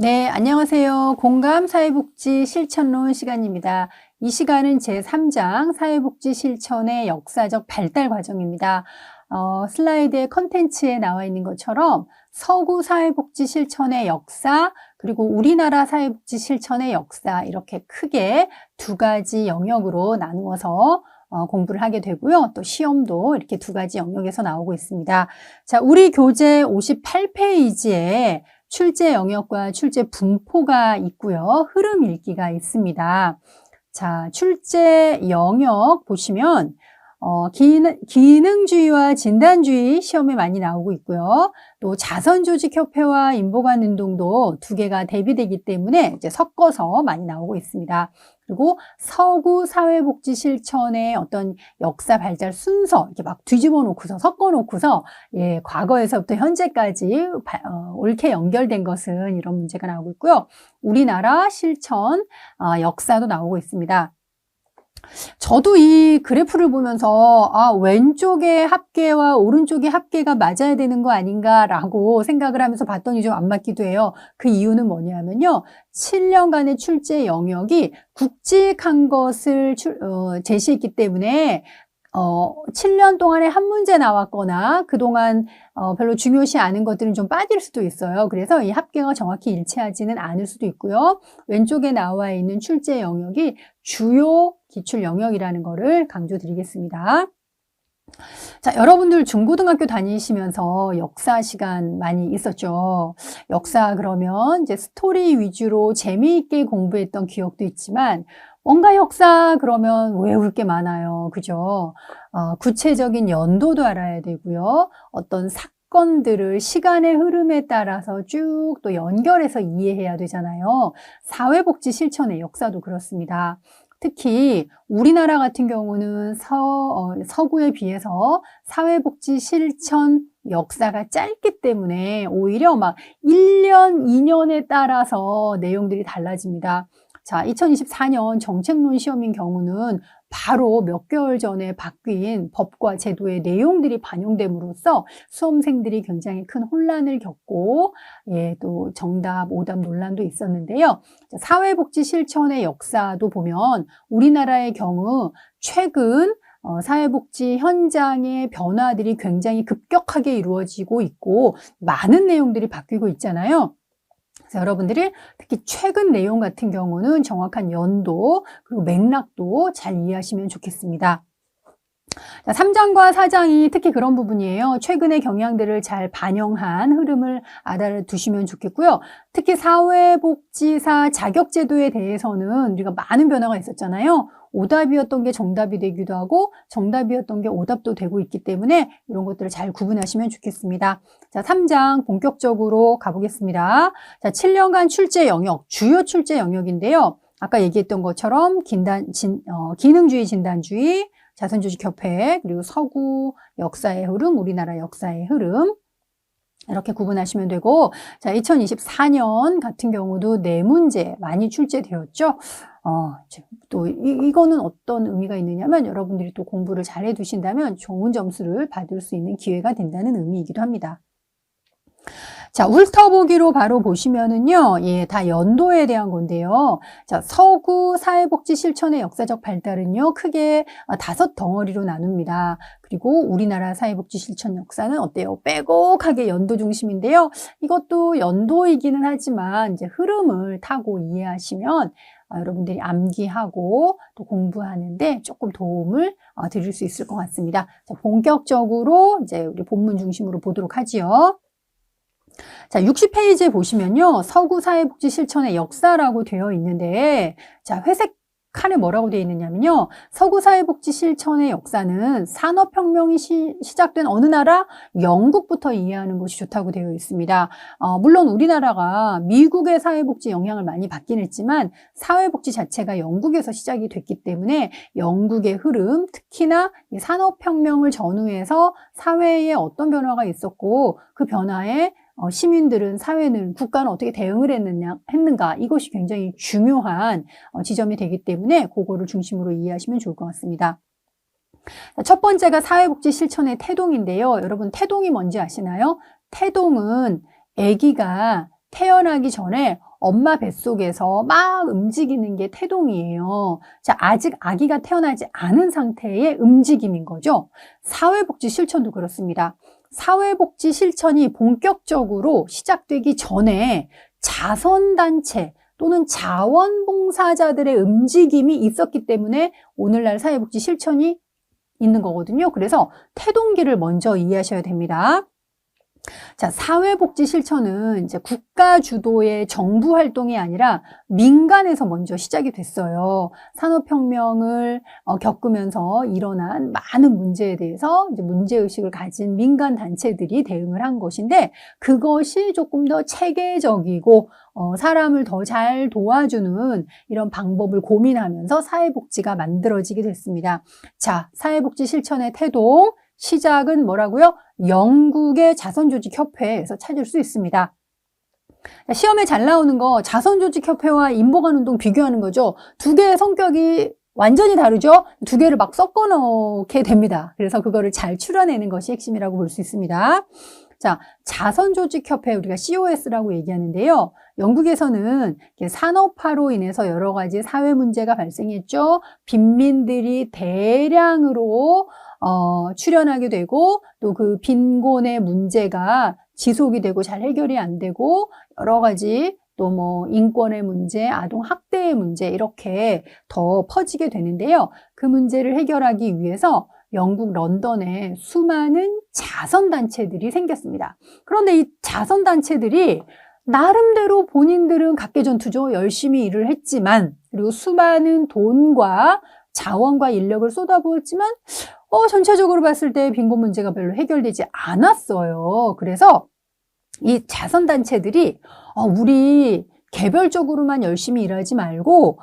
네, 안녕하세요. 공감 사회복지 실천론 시간입니다. 이 시간은 제3장 사회복지 실천의 역사적 발달 과정입니다. 슬라이드의 컨텐츠에 나와 있는 것처럼 서구 사회복지 실천의 역사, 그리고 우리나라 사회복지 실천의 역사, 이렇게 크게 두 가지 영역으로 나누어서 공부를 하게 되고요. 또 시험도 이렇게 두 가지 영역에서 나오고 있습니다. 자, 우리 교재 58페이지에 출제 영역과 출제 분포가 있고요. 흐름 읽기가 있습니다. 자, 출제 영역 보시면 기능주의와 진단주의 시험에 많이 나오고 있고요. 또 자선조직협회와 인보관운동도 두 개가 대비되기 때문에 이제 섞어서 많이 나오고 있습니다. 그리고 서구 사회복지 실천의 어떤 역사 발달 순서 이렇게 막 뒤집어 놓고서 섞어 놓고서 과거에서부터 현재까지 옳게 연결된 것은 이런 문제가 나오고 있고요. 우리나라 실천 역사도 나오고 있습니다. 저도 이 그래프를 보면서 왼쪽의 합계와 오른쪽의 합계가 맞아야 되는 거 아닌가라고 생각을 하면서 봤더니 좀 안 맞기도 해요. 그 이유는 뭐냐면요. 7년간의 출제 영역이 굵직한 것을 제시했기 때문에 7년 동안에 한 문제 나왔거나 그동안 별로 중요시 않은 것들은 좀 빠질 수도 있어요. 그래서 이 합계가 정확히 일치하지는 않을 수도 있고요. 왼쪽에 나와 있는 출제 영역이 주요 기출 영역이라는 거를 강조드리겠습니다. 자, 여러분들 중고등학교 다니시면서 역사 시간 많이 있었죠. 역사 그러면 이제 스토리 위주로 재미있게 공부했던 기억도 있지만 뭔가 역사 그러면 외울 게 많아요. 그죠? 구체적인 연도도 알아야 되고요. 어떤 사건들을 시간의 흐름에 따라서 쭉 또 연결해서 이해해야 되잖아요. 사회복지 실천의 역사도 그렇습니다. 특히 우리나라 같은 경우는 서구에 비해서 사회복지 실천 역사가 짧기 때문에 오히려 막 1년, 2년에 따라서 내용들이 달라집니다. 자, 2024년 정책론 시험인 경우는 바로 몇 개월 전에 바뀐 법과 제도의 내용들이 반영됨으로써 수험생들이 굉장히 큰 혼란을 겪고 또 정답, 오답 논란도 있었는데요. 사회복지 실천의 역사도 보면 우리나라의 경우 최근 사회복지 현장의 변화들이 굉장히 급격하게 이루어지고 있고 많은 내용들이 바뀌고 있잖아요. 그래서 여러분들이 특히 최근 내용 같은 경우는 정확한 연도 그리고 맥락도 잘 이해하시면 좋겠습니다. 자, 3장과 4장이 특히 그런 부분이에요. 최근의 경향들을 잘 반영한 흐름을 알아두시면 좋겠고요. 특히 사회복지사 자격제도에 대해서는 우리가 많은 변화가 있었잖아요. 오답이었던 게 정답이 되기도 하고 정답이었던 게 오답도 되고 있기 때문에 이런 것들을 잘 구분하시면 좋겠습니다. 자, 3장 본격적으로 가보겠습니다. 자, 7년간 출제 영역, 주요 출제 영역인데요. 아까 얘기했던 것처럼 기능주의, 진단주의, 자선조직협회, 그리고 서구 역사의 흐름, 우리나라 역사의 흐름 이렇게 구분하시면 되고, 자, 2024년 같은 경우도 네 문제 많이 출제되었죠. 또 이거는 어떤 의미가 있느냐면 여러분들이 또 공부를 잘 해두신다면 좋은 점수를 받을 수 있는 기회가 된다는 의미이기도 합니다. 자, 훑어보기로 바로 보시면은요, 다 연도에 대한 건데요. 자, 서구 사회복지 실천의 역사적 발달은요, 크게 5덩어리로 나눕니다. 그리고 우리나라 사회복지 실천 역사는 어때요? 빼곡하게 연도 중심인데요. 이것도 연도이기는 하지만 이제 흐름을 타고 이해하시면 여러분들이 암기하고 또 공부하는데 조금 도움을 드릴 수 있을 것 같습니다. 자, 본격적으로 이제 우리 본문 중심으로 보도록 하지요. 자, 60페이지에 보시면요. 서구 사회복지 실천의 역사라고 되어 있는데, 자, 회색 칸에 뭐라고 되어 있느냐면요. 서구 사회복지 실천의 역사는 산업혁명이 시작된 어느 나라? 영국부터 이해하는 것이 좋다고 되어 있습니다. 물론 우리나라가 미국의 사회복지 영향을 많이 받긴 했지만 사회복지 자체가 영국에서 시작이 됐기 때문에 영국의 흐름, 특히나 이 산업혁명을 전후해서 사회에 어떤 변화가 있었고 그 변화에 시민들은, 사회는, 국가는 어떻게 대응을 했는가 이것이 굉장히 중요한 지점이 되기 때문에 그거를 중심으로 이해하시면 좋을 것 같습니다. 첫 번째가 사회복지 실천의 태동인데요. 여러분 태동이 뭔지 아시나요? 태동은 아기가 태어나기 전에 엄마 뱃속에서 막 움직이는 게 태동이에요. 자, 아직 아기가 태어나지 않은 상태의 움직임인 거죠. 사회복지 실천도 그렇습니다. 사회복지 실천이 본격적으로 시작되기 전에 자선단체 또는 자원봉사자들의 움직임이 있었기 때문에 오늘날 사회복지 실천이 있는 거거든요. 그래서 태동기를 먼저 이해하셔야 됩니다. 자, 사회복지 실천은 이제 국가 주도의 정부 활동이 아니라 민간에서 먼저 시작이 됐어요. 산업혁명을 겪으면서 일어난 많은 문제에 대해서 이제 문제의식을 가진 민간 단체들이 대응을 한 것인데, 그것이 조금 더 체계적이고 사람을 더 잘 도와주는 이런 방법을 고민하면서 사회복지가 만들어지게 됐습니다. 자, 사회복지 실천의 태동, 시작은 뭐라고요? 영국의 자선조직협회에서 찾을 수 있습니다. 시험에 잘 나오는 거 자선조직협회와 인보관운동 비교하는 거죠. 두 개의 성격이 완전히 다르죠? 두 개를 막 섞어 놓게 됩니다. 그래서 그거를 잘 추려내는 것이 핵심이라고 볼 수 있습니다. 자, 자선조직협회, 우리가 COS라고 얘기하는데요. 영국에서는 산업화로 인해서 여러 가지 사회 문제가 발생했죠. 빈민들이 대량으로 출현하게 되고, 또 그 빈곤의 문제가 지속이 되고 잘 해결이 안 되고, 여러 가지 또 뭐 인권의 문제, 아동 학대의 문제, 이렇게 더 퍼지게 되는데요. 그 문제를 해결하기 위해서 영국 런던에 수많은 자선단체들이 생겼습니다. 그런데 이 자선단체들이 나름대로 본인들은 각계전투죠. 열심히 일을 했지만, 그리고 수많은 돈과 자원과 인력을 쏟아부었지만 전체적으로 봤을 때 빈곤 문제가 별로 해결되지 않았어요. 그래서 이 자선단체들이 우리 개별적으로만 열심히 일하지 말고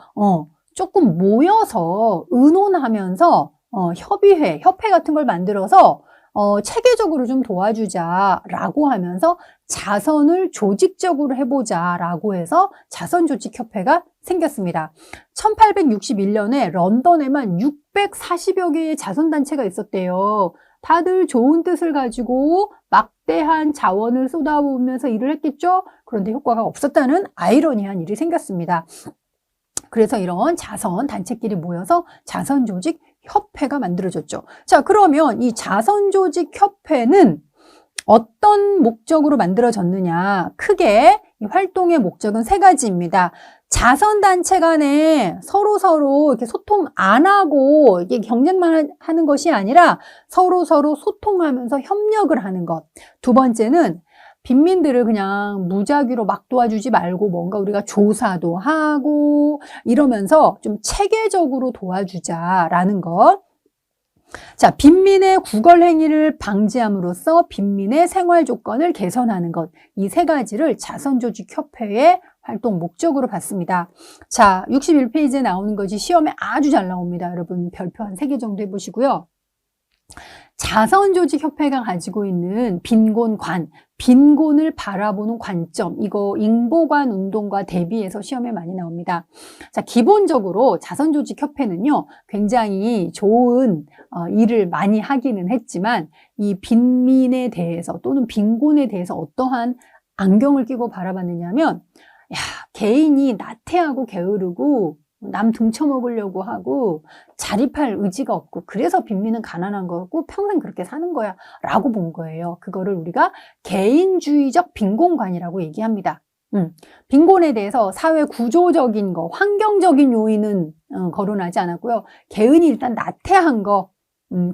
조금 모여서 의논하면서 협회 같은 걸 만들어서 체계적으로 좀 도와주자라고 하면서 자선을 조직적으로 해보자라고 해서 자선조직협회가 생겼습니다. 1861년에 런던에만 640여 개의 자선단체가 있었대요. 다들 좋은 뜻을 가지고 막대한 자원을 쏟아부으면서 일을 했겠죠? 그런데 효과가 없었다는 아이러니한 일이 생겼습니다. 그래서 이런 자선 단체끼리 모여서 자선조직 협회가 만들어졌죠. 자, 그러면 이 자선조직협회는 어떤 목적으로 만들어졌느냐? 크게 이 활동의 목적은 세 가지입니다. 자선단체 간에 서로 이렇게 소통 안 하고 이게 경쟁만 하는 것이 아니라 서로 소통하면서 협력을 하는 것. 두 번째는 빈민들을 그냥 무작위로 막 도와주지 말고 뭔가 우리가 조사도 하고 이러면서 좀 체계적으로 도와주자라는 것. 자, 빈민의 구걸 행위를 방지함으로써 빈민의 생활 조건을 개선하는 것. 이 세 가지를 자선조직협회의 활동 목적으로 봤습니다. 자, 61페이지에 나오는 것이 시험에 아주 잘 나옵니다. 여러분 별표 한 3개 정도 해보시고요. 자선조직협회가 가지고 있는 빈곤을 바라보는 관점, 이거 인보관 운동과 대비해서 시험에 많이 나옵니다. 자, 기본적으로 자선조직협회는요, 굉장히 좋은 일을 많이 하기는 했지만 이 빈민에 대해서 또는 빈곤에 대해서 어떠한 안경을 끼고 바라봤느냐면, 개인이 나태하고 게으르고 남 등쳐먹으려고 하고 자립할 의지가 없고 그래서 빈민은 가난한 거고 평생 그렇게 사는 거야 라고 본 거예요. 그거를 우리가 개인주의적 빈곤관이라고 얘기합니다. 빈곤에 대해서 사회 구조적인 거, 환경적인 요인은 거론하지 않았고요. 개인이 일단 나태한 거,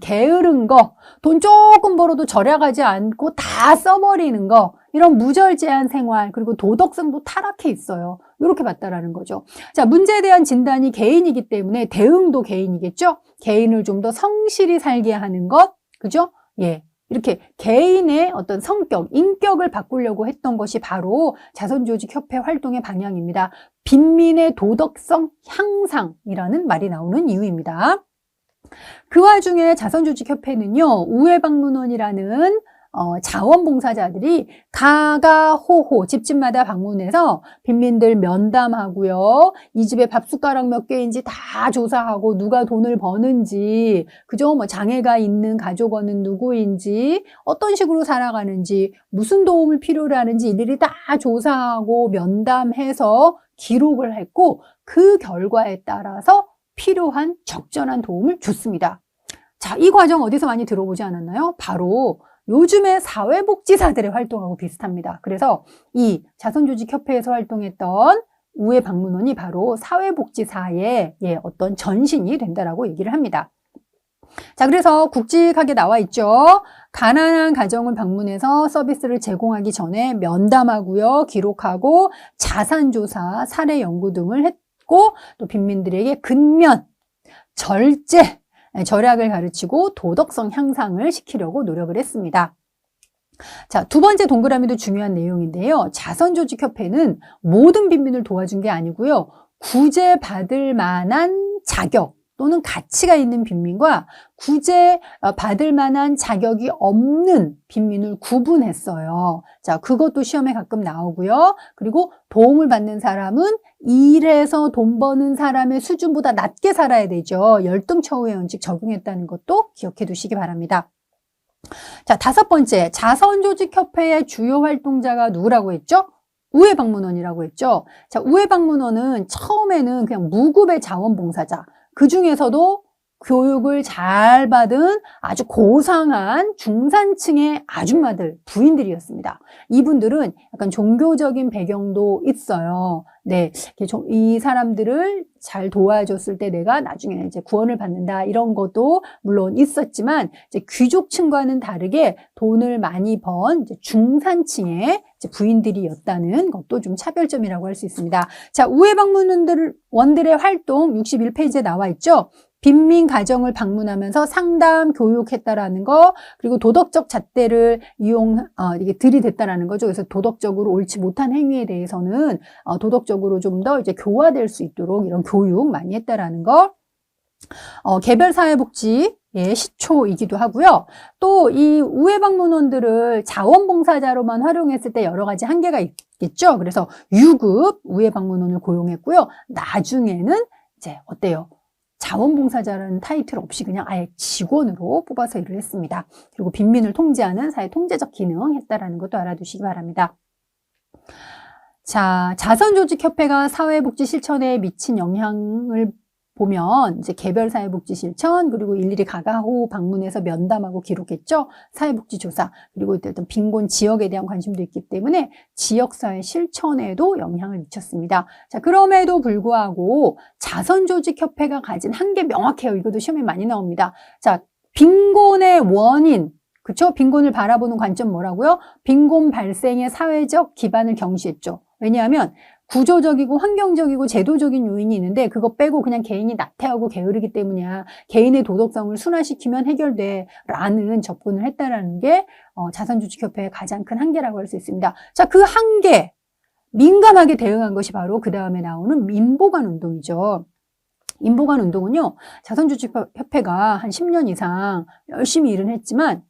게으른 거, 돈 조금 벌어도 절약하지 않고 다 써버리는 거, 이런 무절제한 생활, 그리고 도덕성도 타락해 있어요. 이렇게 봤다라는 거죠. 자, 문제에 대한 진단이 개인이기 때문에 대응도 개인이겠죠? 개인을 좀 더 성실히 살게 하는 것, 그죠? 예. 이렇게 개인의 어떤 성격, 인격을 바꾸려고 했던 것이 바로 자선조직협회 활동의 방향입니다. 빈민의 도덕성 향상이라는 말이 나오는 이유입니다. 그 와중에 자선조직협회는요, 우회방문원이라는 자원봉사자들이 가가호호 집집마다 방문해서 빈민들 면담하고요. 이 집에 밥숟가락 몇 개인지 다 조사하고 누가 돈을 버는지, 그죠? 뭐 장애가 있는 가족원은 누구인지, 어떤 식으로 살아가는지, 무슨 도움을 필요로 하는지 일일이 다 조사하고 면담해서 기록을 했고, 그 결과에 따라서 필요한 적절한 도움을 줬습니다. 자, 이 과정 어디서 많이 들어보지 않았나요? 바로 요즘의 사회복지사들의 활동하고 비슷합니다. 그래서 이 자선조직협회에서 활동했던 우회 방문원이 바로 사회복지사의 어떤 전신이 된다라고 얘기를 합니다. 자, 그래서 굵직하게 나와 있죠. 가난한 가정을 방문해서 서비스를 제공하기 전에 면담하고요, 기록하고 자산조사, 사례 연구 등을 했고, 또 빈민들에게 근면, 절제, 절약을 가르치고 도덕성 향상을 시키려고 노력을 했습니다. 자, 두 번째 동그라미도 중요한 내용인데요. 자선조직협회는 모든 빈민을 도와준 게 아니고요. 구제받을 만한 자격 또는 가치가 있는 빈민과 구제받을 만한 자격이 없는 빈민을 구분했어요. 자, 그것도 시험에 가끔 나오고요. 그리고 도움을 받는 사람은 일해서 돈 버는 사람의 수준보다 낮게 살아야 되죠. 열등처우의 원칙 적용했다는 것도 기억해 두시기 바랍니다. 자, 다섯 번째, 자선조직협회의 주요 활동자가 누구라고 했죠? 우회방문원이라고 했죠. 자, 우회방문원은 처음에는 그냥 무급의 자원봉사자, 그 중에서도 교육을 잘 받은 아주 고상한 중산층의 아줌마들, 부인들이었습니다. 이분들은 약간 종교적인 배경도 있어요. 네, 이 사람들을 잘 도와줬을 때 내가 나중에 이제 구원을 받는다, 이런 것도 물론 있었지만, 이제 귀족층과는 다르게 돈을 많이 번 이제 중산층의 이제 부인들이었다는 것도 좀 차별점이라고 할 수 있습니다. 자, 우회방문원들의 활동 61페이지에 나와 있죠. 빈민 가정을 방문하면서 상담, 교육했다라는 거, 그리고 도덕적 잣대를 이게 들이댔다라는 거죠. 그래서 도덕적으로 옳지 못한 행위에 대해서는 도덕적으로 좀 더 이제 교화될 수 있도록 이런 교육 많이 했다라는 거. 개별 사회복지 시초이기도 하고요. 또 이 우회방문원들을 자원봉사자로만 활용했을 때 여러 가지 한계가 있겠죠. 그래서 유급 우회방문원을 고용했고요. 나중에는 이제 어때요? 자원봉사자라는 타이틀 없이 그냥 아예 직원으로 뽑아서 일을 했습니다. 그리고 빈민을 통제하는 사회 통제적 기능 했다라는 것도 알아두시기 바랍니다. 자, 자선조직협회가 사회복지 실천에 미친 영향을 보면 이제 개별 사회복지 실천, 그리고 일일이 가가호 방문해서 면담하고 기록했죠. 사회복지 조사, 그리고 어떤 빈곤 지역에 대한 관심도 있기 때문에 지역사회 실천에도 영향을 미쳤습니다. 자, 그럼에도 불구하고 자선조직협회가 가진 한계 명확해요. 이것도 시험에 많이 나옵니다. 자, 빈곤의 원인, 그쵸? 빈곤을 바라보는 관점 뭐라고요? 빈곤 발생의 사회적 기반을 경시했죠. 왜냐하면 구조적이고 환경적이고 제도적인 요인이 있는데 그거 빼고 그냥 개인이 나태하고 게으르기 때문이야. 개인의 도덕성을 순화시키면 해결돼 라는 접근을 했다라는 게 자선조직협회의 가장 큰 한계라고 할 수 있습니다. 자, 그 한계, 민감하게 대응한 것이 바로 그 다음에 나오는 인보관 운동이죠. 인보관 운동은요, 자선조직협회가 한 10년 이상 열심히 일은 했지만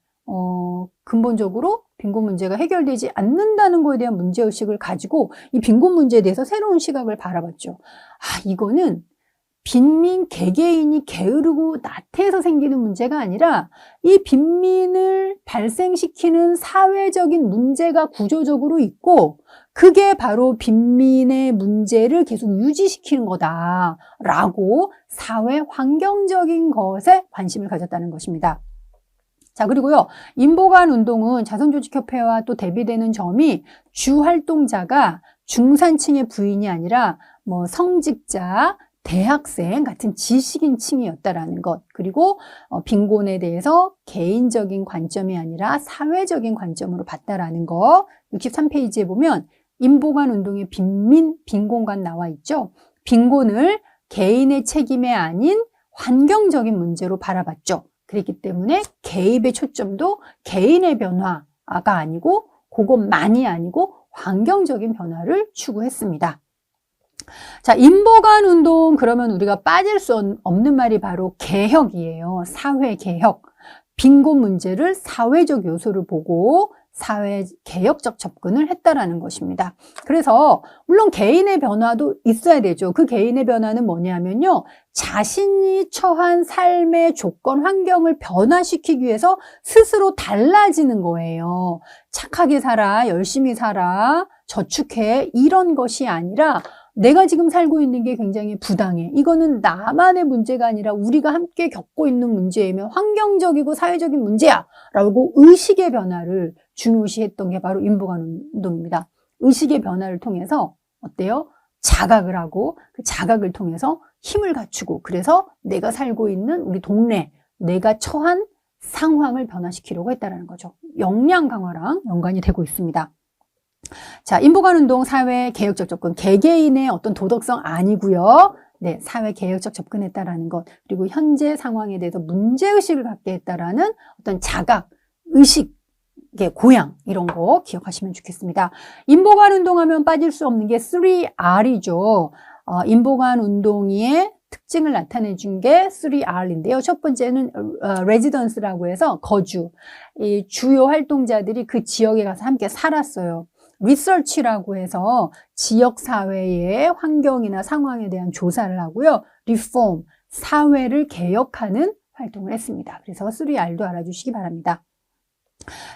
근본적으로 빈곤 문제가 해결되지 않는다는 거에 대한 문제의식을 가지고 이 빈곤 문제에 대해서 새로운 시각을 바라봤죠. 이거는 빈민 개개인이 게으르고 나태해서 생기는 문제가 아니라 이 빈민을 발생시키는 사회적인 문제가 구조적으로 있고 그게 바로 빈민의 문제를 계속 유지시키는 거다라고 사회 환경적인 것에 관심을 가졌다는 것입니다. 자, 그리고요, 인보관 운동은 자선조직협회와 또 대비되는 점이 주 활동자가 중산층의 부인이 아니라 뭐 성직자, 대학생 같은 지식인층이었다라는 것, 그리고 빈곤에 대해서 개인적인 관점이 아니라 사회적인 관점으로 봤다라는 거. 63페이지에 보면 인보관 운동의 빈곤관 나와 있죠. 빈곤을 개인의 책임이 아닌 환경적인 문제로 바라봤죠. 그렇기 때문에 개입의 초점도 개인의 변화가 아니고 그것만이 아니고 환경적인 변화를 추구했습니다. 자, 인보관 운동, 그러면 우리가 빠질 수 없는 말이 바로 개혁이에요. 사회 개혁. 빈곤 문제를 사회적 요소를 보고 사회 개혁적 접근을 했다라는 것입니다. 그래서 물론 개인의 변화도 있어야 되죠. 그 개인의 변화는 뭐냐면요. 자신이 처한 삶의 조건, 환경을 변화시키기 위해서 스스로 달라지는 거예요. 착하게 살아, 열심히 살아, 저축해 이런 것이 아니라 내가 지금 살고 있는 게 굉장히 부당해. 이거는 나만의 문제가 아니라 우리가 함께 겪고 있는 문제이며 환경적이고 사회적인 문제야 라고 의식의 변화를 중요시했던 게 바로 인보관 운동입니다. 의식의 변화를 통해서 어때요? 자각을 하고 그 자각을 통해서 힘을 갖추고 그래서 내가 살고 있는 우리 동네, 내가 처한 상황을 변화시키려고 했다는 거죠. 역량 강화랑 연관이 되고 있습니다. 자, 인보관 운동 사회 개혁적 접근, 개개인의 어떤 도덕성 아니고요. 네, 사회 개혁적 접근했다라는 것, 그리고 현재 상황에 대해서 문제의식을 갖게 했다라는 어떤 자각, 의식, 고양 이런 거 기억하시면 좋겠습니다. 인보관 운동하면 빠질 수 없는 게 3R이죠. 인보관 운동의 특징을 나타내 준 게 3R인데요. 첫 번째는 레지던스라고 해서 거주. 이 주요 활동자들이 그 지역에 가서 함께 살았어요. 리서치라고 해서 지역사회의 환경이나 상황에 대한 조사를 하고요. 리폼, 사회를 개혁하는 활동을 했습니다. 그래서 3R도 알아주시기 바랍니다.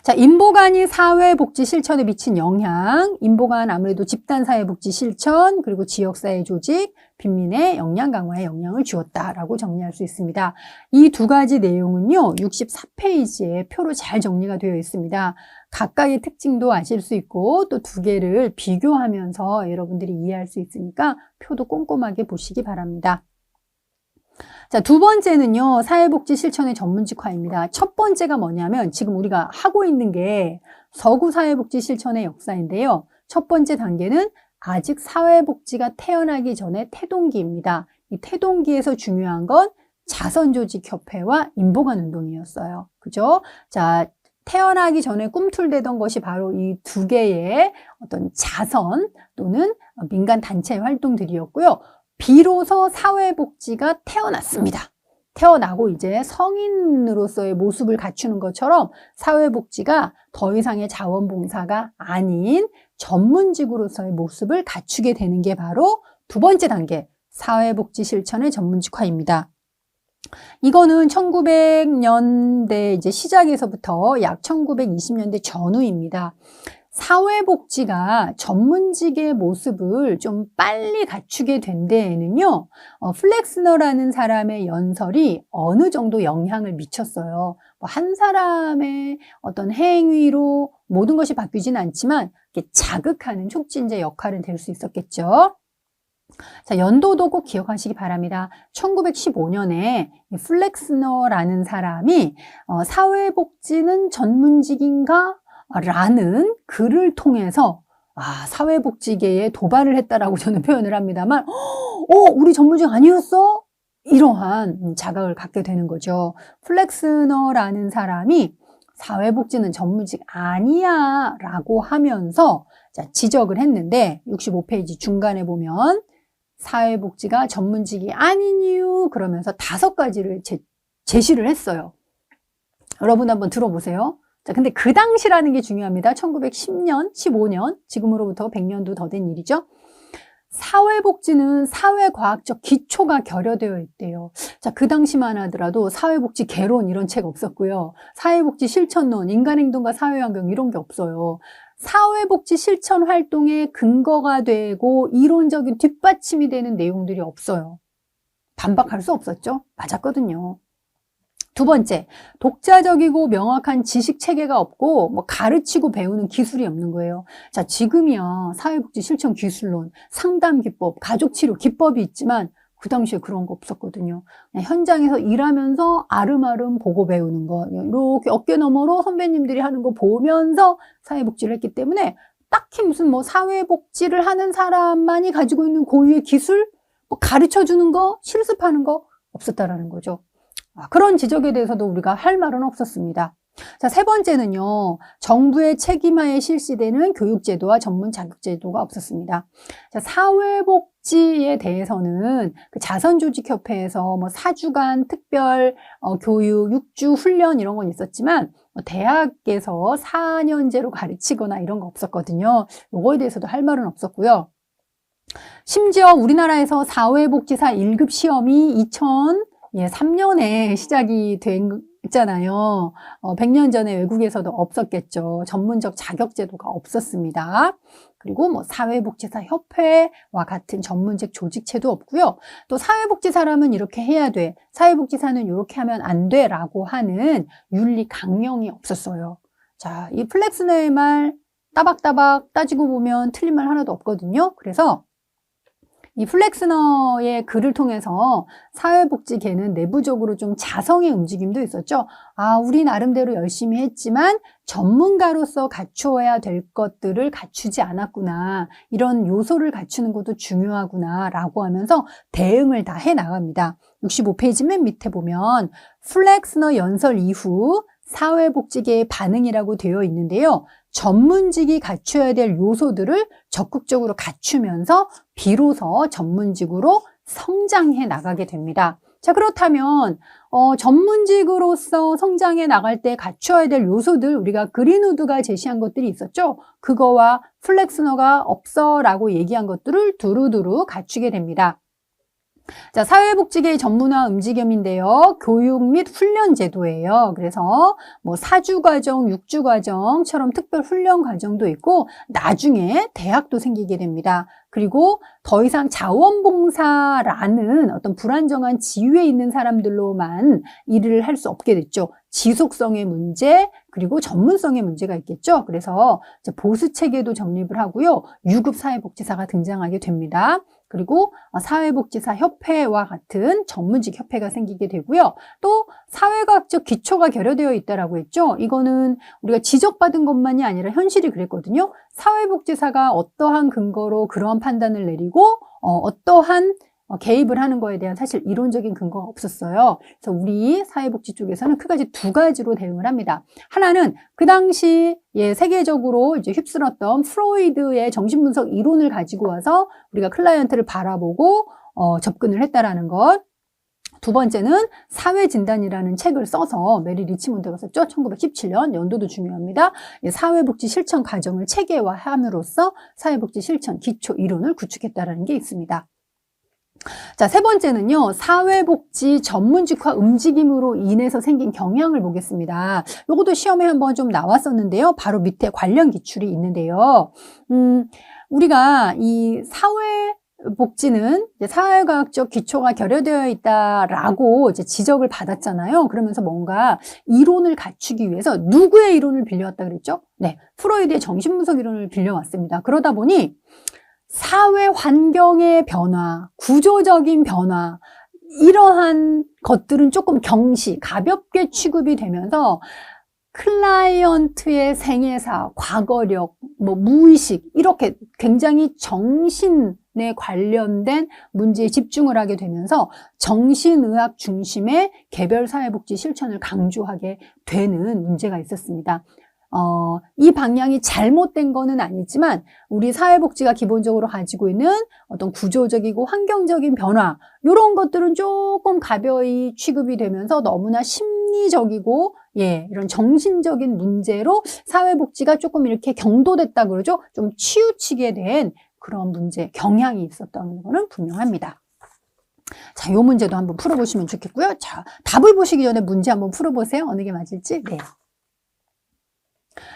자, 인보관이 사회복지 실천에 미친 영향, 인보관 아무래도 집단사회복지 실천, 그리고 지역사회 조직, 빈민의 역량 강화에 영향을 주었다라고 정리할 수 있습니다. 이 두 가지 내용은요, 64페이지에 표로 잘 정리가 되어 있습니다. 각각의 특징도 아실 수 있고 또 두 개를 비교하면서 여러분들이 이해할 수 있으니까 표도 꼼꼼하게 보시기 바랍니다. 자, 두 번째는요, 사회복지 실천의 전문직화입니다. 첫 번째가 뭐냐면 지금 우리가 하고 있는 게 서구 사회복지 실천의 역사인데요. 첫 번째 단계는 아직 사회복지가 태어나기 전에 태동기입니다. 이 태동기에서 중요한 건 자선조직협회와 인보관 운동이었어요. 그죠? 자, 태어나기 전에 꿈틀대던 것이 바로 이 두 개의 어떤 자선 또는 민간 단체 활동들이었고요. 비로소 사회복지가 태어났습니다. 태어나고 이제 성인으로서의 모습을 갖추는 것처럼 사회복지가 더 이상의 자원봉사가 아닌 전문직으로서의 모습을 갖추게 되는 게 바로 두 번째 단계, 사회복지 실천의 전문직화입니다. 이거는 1900년대 이제 시작에서부터 약 1920년대 전후입니다. 사회복지가 전문직의 모습을 좀 빨리 갖추게 된 데에는요, 플렉스너라는 사람의 연설이 어느 정도 영향을 미쳤어요. 한 사람의 어떤 행위로 모든 것이 바뀌지는 않지만 자극하는 촉진제 역할은 될 수 있었겠죠. 자, 연도도 꼭 기억하시기 바랍니다. 1915년에 플렉스너라는 사람이 사회복지는 전문직인가? 라는 글을 통해서 사회복지계에 도발을 했다라고 저는 표현을 합니다만 우리 전문직 아니었어? 이러한 자각을 갖게 되는 거죠. 플렉스너라는 사람이 사회복지는 전문직 아니야 라고 하면서 지적을 했는데 65페이지 중간에 보면 사회복지가 전문직이 아닌 이유 그러면서 5가지를 제시를 했어요. 여러분 한번 들어보세요. 자, 근데 그 당시라는 게 중요합니다. 1910년, 15년, 지금으로부터 100년도 더 된 일이죠. 사회복지는 사회과학적 기초가 결여되어 있대요. 자, 그 당시만 하더라도 사회복지 개론 이런 책 없었고요. 사회복지 실천론, 인간행동과 사회환경 이런 게 없어요. 사회복지 실천 활동의 근거가 되고 이론적인 뒷받침이 되는 내용들이 없어요. 반박할 수 없었죠? 맞았거든요. 두 번째, 독자적이고 명확한 지식 체계가 없고 가르치고 배우는 기술이 없는 거예요. 자, 지금이야 사회복지 실천 기술론, 상담 기법, 가족치료 기법이 있지만 그 당시에 그런 거 없었거든요. 현장에서 일하면서 아름아름 보고 배우는 거, 이렇게 어깨 너머로 선배님들이 하는 거 보면서 사회복지를 했기 때문에 딱히 무슨 사회복지를 하는 사람만이 가지고 있는 고유의 기술, 가르쳐주는 거, 실습하는 거 없었다라는 거죠. 그런 지적에 대해서도 우리가 할 말은 없었습니다. 자, 세 번째는요, 정부의 책임하에 실시되는 교육제도와 전문 자격제도가 없었습니다. 자, 사회복지에 대해서는 그 자선조직협회에서 뭐 4주간 특별 교육, 6주 훈련 이런 건 있었지만, 대학에서 4년제로 가르치거나 이런 거 없었거든요. 요거에 대해서도 할 말은 없었고요. 심지어 우리나라에서 사회복지사 1급 시험이 2003년에 시작이 됐잖아요. 100년 전에 외국에서도 없었겠죠. 전문적 자격제도가 없었습니다. 그리고 뭐 사회복지사 협회와 같은 전문직 조직체도 없고요. 또 사회복지사라면 이렇게 해야 돼. 사회복지사는 이렇게 하면 안 돼. 라고 하는 윤리 강령이 없었어요. 자, 이 플렉스너의 말 따박따박 따지고 보면 틀린 말 하나도 없거든요. 그래서 이 플렉스너의 글을 통해서 사회복지계는 내부적으로 좀 자성의 움직임도 있었죠. 아, 우리 나름대로 열심히 했지만 전문가로서 갖추어야 될 것들을 갖추지 않았구나. 이런 요소를 갖추는 것도 중요하구나 라고 하면서 대응을 다 해나갑니다. 65페이지 맨 밑에 보면 플렉스너 연설 이후 사회복지계의 반응이라고 되어 있는데요. 전문직이 갖춰야 될 요소들을 적극적으로 갖추면서 비로소 전문직으로 성장해 나가게 됩니다. 자, 그렇다면 전문직으로서 성장해 나갈 때 갖춰야 될 요소들, 우리가 그린우드가 제시한 것들이 있었죠. 그거와 플렉스너가 없어라고 얘기한 것들을 두루두루 갖추게 됩니다. 자, 사회복지계의 전문화 움직임인데요. 교육 및 훈련 제도예요. 그래서 뭐 4주 과정, 6주 과정처럼 특별 훈련 과정도 있고 나중에 대학도 생기게 됩니다. 그리고 더 이상 자원봉사라는 어떤 불안정한 지위에 있는 사람들로만 일을 할 수 없게 됐죠. 지속성의 문제, 그리고 전문성의 문제가 있겠죠. 그래서 보수 체계도 정립을 하고요. 유급 사회복지사가 등장하게 됩니다. 그리고 사회복지사 협회와 같은 전문직 협회가 생기게 되고요. 또 사회과학적 기초가 결여되어 있다라고 했죠. 이거는 우리가 지적받은 것만이 아니라 현실이 그랬거든요. 사회복지사가 어떠한 근거로 그러한 판단을 내리고 어떠한 개입을 하는 거에 대한 사실 이론적인 근거가 없었어요. 그래서 우리 사회복지 쪽에서는 크게 두 가지로 대응을 합니다. 하나는 그 당시 세계적으로 이제 휩쓸었던 프로이드의 정신분석 이론을 가지고 와서 우리가 클라이언트를 바라보고 접근을 했다라는 것. 두 번째는 사회진단이라는 책을 써서 메리 리치몬드가 썼죠. 1917년, 연도도 중요합니다. 사회복지 실천 과정을 체계화함으로써 사회복지 실천 기초 이론을 구축했다는 게 있습니다. 자, 세 번째는요, 사회복지 전문직화 움직임으로 인해서 생긴 경향을 보겠습니다. 요것도 시험에 한번 좀 나왔었는데요. 바로 밑에 관련 기출이 있는데요. 우리가 이 사회복지는 이제 사회과학적 기초가 결여되어 있다라고 이제 지적을 받았잖아요. 그러면서 뭔가 이론을 갖추기 위해서 누구의 이론을 빌려왔다 그랬죠? 네, 프로이드의 정신분석 이론을 빌려왔습니다. 그러다 보니 사회 환경의 변화, 구조적인 변화, 이러한 것들은 조금 가볍게 취급이 되면서 클라이언트의 생애사, 과거력, 뭐 무의식 이렇게 굉장히 정신에 관련된 문제에 집중을 하게 되면서 정신의학 중심의 개별 사회복지 실천을 강조하게 되는 문제가 있었습니다. 이 방향이 잘못된 거는 아니지만 우리 사회복지가 기본적으로 가지고 있는 어떤 구조적이고 환경적인 변화 이런 것들은 조금 가벼이 취급이 되면서 너무나 심리적이고 이런 정신적인 문제로 사회복지가 조금 이렇게 경도됐다 그러죠. 좀 치우치게 된 그런 문제, 경향이 있었던 거는 분명합니다. 자, 요 문제도 한번 풀어보시면 좋겠고요. 자, 답을 보시기 전에 문제 한번 풀어보세요. 어느 게 맞을지. 네.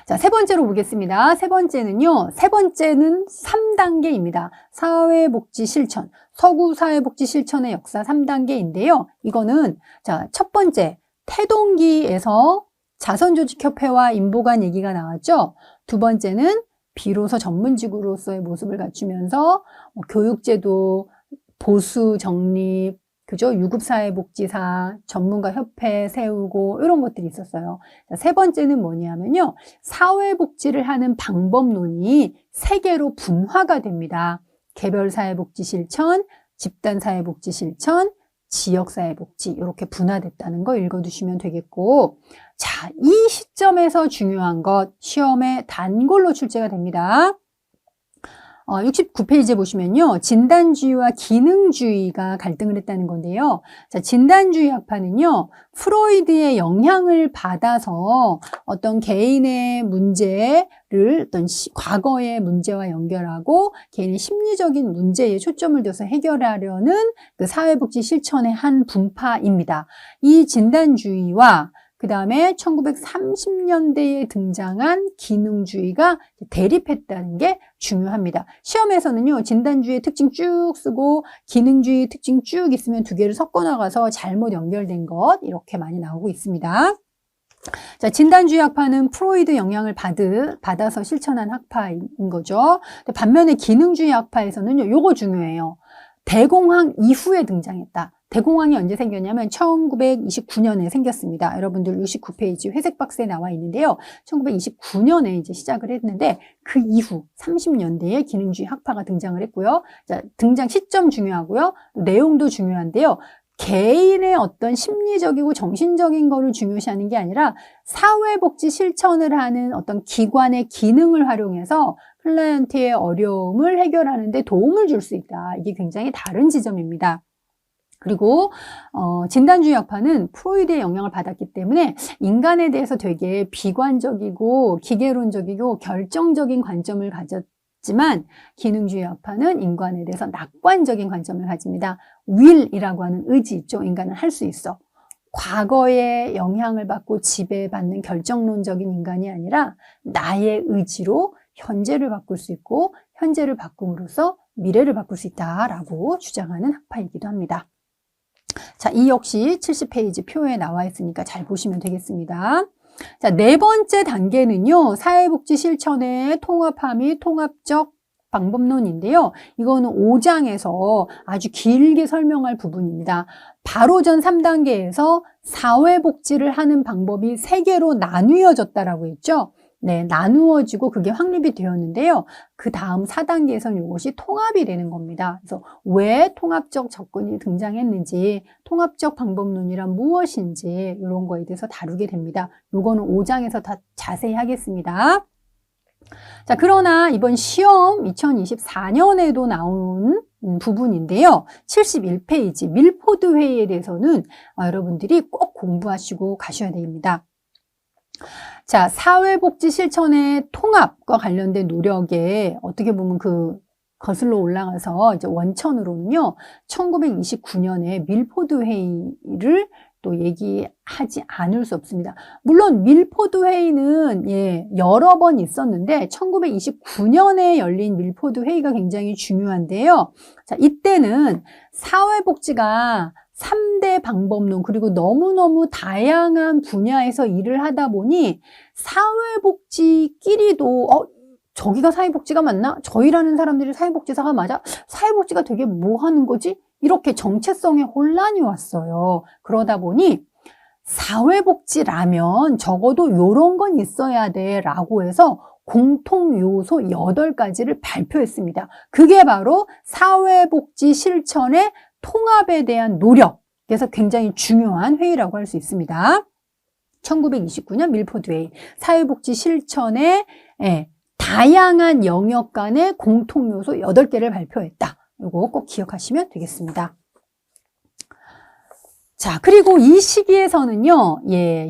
자, 세 번째로 보겠습니다. 세 번째는 3단계입니다. 사회복지 실천, 서구 사회복지 실천의 역사 3단계인데요. 이거는 자, 첫 번째 태동기에서 자선조직협회와 인보관 얘기가 나왔죠. 두 번째는 비로소 전문직으로서의 모습을 갖추면서 교육제도, 보수 정립, 그죠? 유급사회복지사, 전문가협회 세우고 이런 것들이 있었어요. 자, 세 번째는 뭐냐면요. 사회복지를 하는 방법론이 세 개로 분화가 됩니다. 개별사회복지 실천, 집단사회복지 실천, 지역사회복지 이렇게 분화됐다는 거 읽어두시면 되겠고, 자, 이 시점에서 중요한 것 시험에 단골로 출제가 됩니다. 69페이지에 보시면요. 진단주의와 기능주의가 갈등을 했다는 건데요. 자, 진단주의 학파는요. 프로이드의 영향을 받아서 어떤 개인의 문제를 어떤 과거의 문제와 연결하고 개인의 심리적인 문제에 초점을 둬서 해결하려는 그 사회복지 실천의 한 분파입니다. 이 진단주의와 그 다음에 1930년대에 등장한 기능주의가 대립했다는 게 중요합니다. 시험에서는요, 진단주의 특징 쭉 쓰고 기능주의 특징 쭉 있으면 두 개를 섞어 나가서 잘못 연결된 것 이렇게 많이 나오고 있습니다. 자, 진단주의 학파는 프로이드 영향을 받아서 실천한 학파인 거죠. 반면에 기능주의 학파에서는요, 요거 중요해요. 대공황 이후에 등장했다. 대공황이 언제 생겼냐면 1929년에 생겼습니다. 여러분들 69페이지 회색 박스에 나와 있는데요. 1929년에 이제 시작을 했는데 그 이후 30년대에 기능주의 학파가 등장을 했고요. 자, 등장 시점 중요하고요. 내용도 중요한데요. 개인의 어떤 심리적이고 정신적인 거를 중요시하는 게 아니라 사회복지 실천을 하는 어떤 기관의 기능을 활용해서 클라이언트의 어려움을 해결하는 데 도움을 줄 수 있다. 이게 굉장히 다른 지점입니다. 그리고 진단주의 학파는 프로이드의 영향을 받았기 때문에 인간에 대해서 되게 비관적이고 기계론적이고 결정적인 관점을 가졌지만 기능주의 학파는 인간에 대해서 낙관적인 관점을 가집니다. will이라고 하는 의지 있죠. 인간은 할 수 있어. 과거에 영향을 받고 지배받는 결정론적인 인간이 아니라 나의 의지로 현재를 바꿀 수 있고 현재를 바꿈으로써 미래를 바꿀 수 있다라고 주장하는 학파이기도 합니다. 자, 이 역시 70페이지 표에 나와 있으니까 잘 보시면 되겠습니다. 자, 네 번째 단계는요. 사회복지 실천의 통합화 및 통합적 방법론인데요. 이거는 5장에서 아주 길게 설명할 부분입니다. 바로 전 3단계에서 사회복지를 하는 방법이 3개로 나뉘어졌다라고 했죠. 네, 나누어지고 그게 확립이 되었는데요. 그 다음 4단계에서는 이것이 통합이 되는 겁니다. 그래서 왜 통합적 접근이 등장했는지, 통합적 방법론이란 무엇인지 이런 거에 대해서 다루게 됩니다. 이거는 5장에서 다 자세히 하겠습니다. 자, 그러나 이번 시험 2024년에도 나온 부분인데요. 71페이지 밀포드 회의에 대해서는 여러분들이 꼭 공부하시고 가셔야 됩니다. 자, 사회복지 실천의 통합과 관련된 노력에 어떻게 보면 거슬러 올라가서 이제 원천으로는요, 1929년에 밀포드 회의를 또 얘기하지 않을 수 없습니다. 물론 밀포드 회의는 여러 번 있었는데 1929년에 열린 밀포드 회의가 굉장히 중요한데요. 자, 이때는 사회복지가 3대 방법론 그리고 너무너무 다양한 분야에서 일을 하다 보니 사회복지끼리도 저기가 사회복지가 맞나? 저희라는 사람들이 사회복지사가 맞아? 사회복지가 되게 뭐 하는 거지? 이렇게 정체성에 혼란이 왔어요. 그러다 보니 사회복지라면 적어도 이런 건 있어야 돼 라고 해서 공통 요소 8가지를 발표했습니다. 그게 바로 사회복지 실천의 통합에 대한 노력, 그래서 굉장히 중요한 회의라고 할 수 있습니다. 1929년 밀포드 회의, 사회복지 실천의 다양한 영역 간의 공통 요소 8개를 발표했다. 이거 꼭 기억하시면 되겠습니다. 자, 그리고 이 시기에서는요,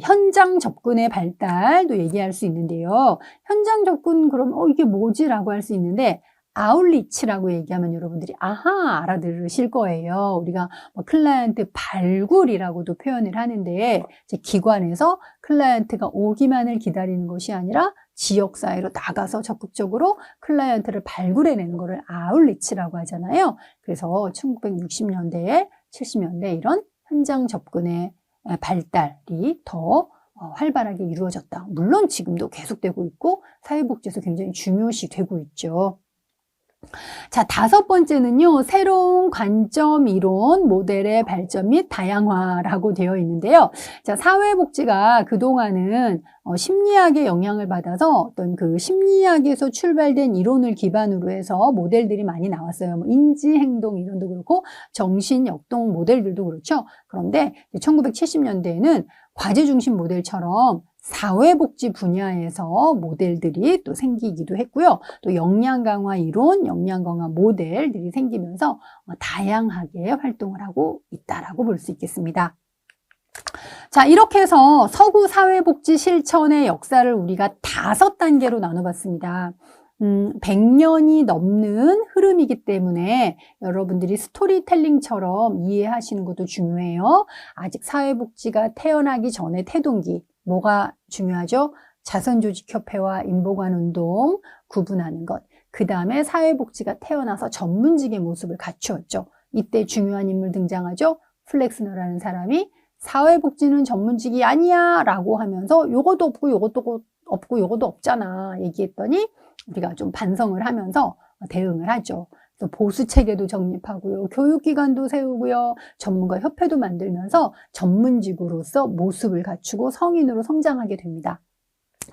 현장 접근의 발달도 얘기할 수 있는데요. 현장 접근, 그럼, 이게 뭐지라고 할 수 있는데, 아웃리치라고 얘기하면 여러분들이 알아들으실 거예요. 우리가 클라이언트 발굴이라고도 표현을 하는데, 이제 기관에서 클라이언트가 오기만을 기다리는 것이 아니라 지역사회로 나가서 적극적으로 클라이언트를 발굴해내는 것을 아웃리치라고 하잖아요. 그래서 1960년대에 70년대 이런 현장 접근의 발달이 더 활발하게 이루어졌다. 물론 지금도 계속되고 있고 사회복지에서 굉장히 중요시 되고 있죠. 자, 다섯 번째는요, 새로운 관점 이론 모델의 발전 및 다양화라고 되어 있는데요. 자, 사회복지가 그동안은 심리학의 영향을 받아서 어떤 그 심리학에서 출발된 이론을 기반으로 해서 모델들이 많이 나왔어요. 뭐 인지행동 이론도 그렇고 정신역동 모델들도 그렇죠. 그런데 1970년대에는 과제중심 모델처럼 사회복지 분야에서 모델들이 또 생기기도 했고요. 또 역량강화 이론, 역량강화 모델들이 생기면서 다양하게 활동을 하고 있다라고 볼 수 있겠습니다. 자, 이렇게 해서 서구 사회복지 실천의 역사를 우리가 5단계로 나눠봤습니다. 100년이 넘는 흐름이기 때문에 여러분들이 스토리텔링처럼 이해하시는 것도 중요해요. 아직 사회복지가 태어나기 전에 태동기, 뭐가 중요하죠? 자선조직협회와 인보관운동 구분하는 것. 그 다음에 사회복지가 태어나서 전문직의 모습을 갖추었죠. 이때 중요한 인물 등장하죠? 플렉스너라는 사람이 사회복지는 전문직이 아니야 라고 하면서 요것도 없고 요것도 없고 요것도 없잖아 얘기했더니 우리가 좀 반성을 하면서 대응을 하죠. 그래서 보수체계도 정립하고요. 교육기관도 세우고요. 전문가 협회도 만들면서 전문직으로서 모습을 갖추고 성인으로 성장하게 됩니다.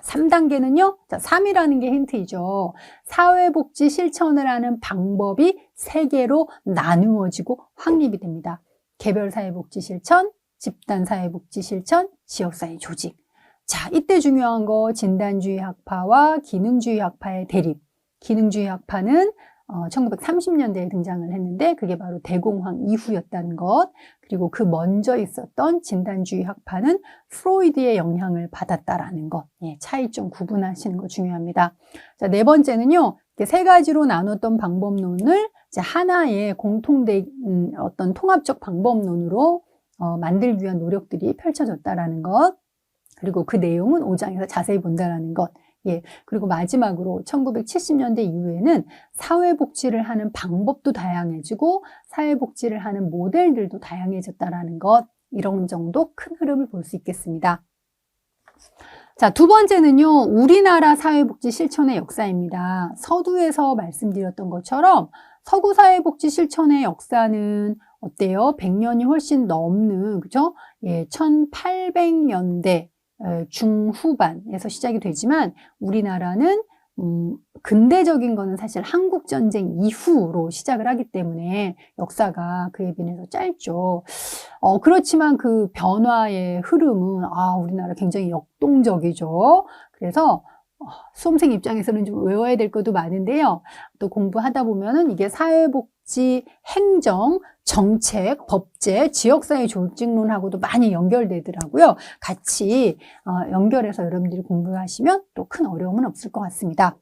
3단계는요. 자, 3이라는 게 힌트이죠. 사회복지 실천을 하는 방법이 3개로 나누어지고 확립이 됩니다. 개별사회복지 실천, 집단사회복지 실천, 지역사회 조직. 자, 이때 중요한 거 진단주의 학파와 기능주의 학파의 대립. 기능주의 학파는 1930년대에 등장을 했는데 그게 바로 대공황 이후였다는 것. 그리고 그 먼저 있었던 진단주의 학파는 프로이드의 영향을 받았다라는 것. 예, 차이점 구분하시는 거 중요합니다. 자, 4번째는요. 이렇게 3가지로 나눴던 방법론을 이제 하나의 공통된 어떤 통합적 방법론으로 만들기 위한 노력들이 펼쳐졌다라는 것. 그리고 그 내용은 5장에서 자세히 본다라는 것. 예. 그리고 마지막으로 1970년대 이후에는 사회복지를 하는 방법도 다양해지고 사회복지를 하는 모델들도 다양해졌다라는 것. 이런 정도 큰 흐름을 볼 수 있겠습니다. 자, 2번째는요. 우리나라 사회복지 실천의 역사입니다. 서두에서 말씀드렸던 것처럼 서구 사회복지 실천의 역사는 어때요? 100년이 훨씬 넘는, 그죠? 예, 1800년대 중후반에서 시작이 되지만 우리나라는 근대적인 거는 사실 한국전쟁 이후로 시작을 하기 때문에 역사가 그에 비해서 짧죠. 그렇지만 그 변화의 흐름은 우리나라 굉장히 역동적이죠. 그래서 수험생 입장에서는 좀 외워야 될 것도 많은데요. 또 공부하다 보면은 이게 사회복지 행정, 정책, 법제, 지역사회 조직론하고도 많이 연결되더라고요. 같이 연결해서 여러분들이 공부하시면 또 큰 어려움은 없을 것 같습니다.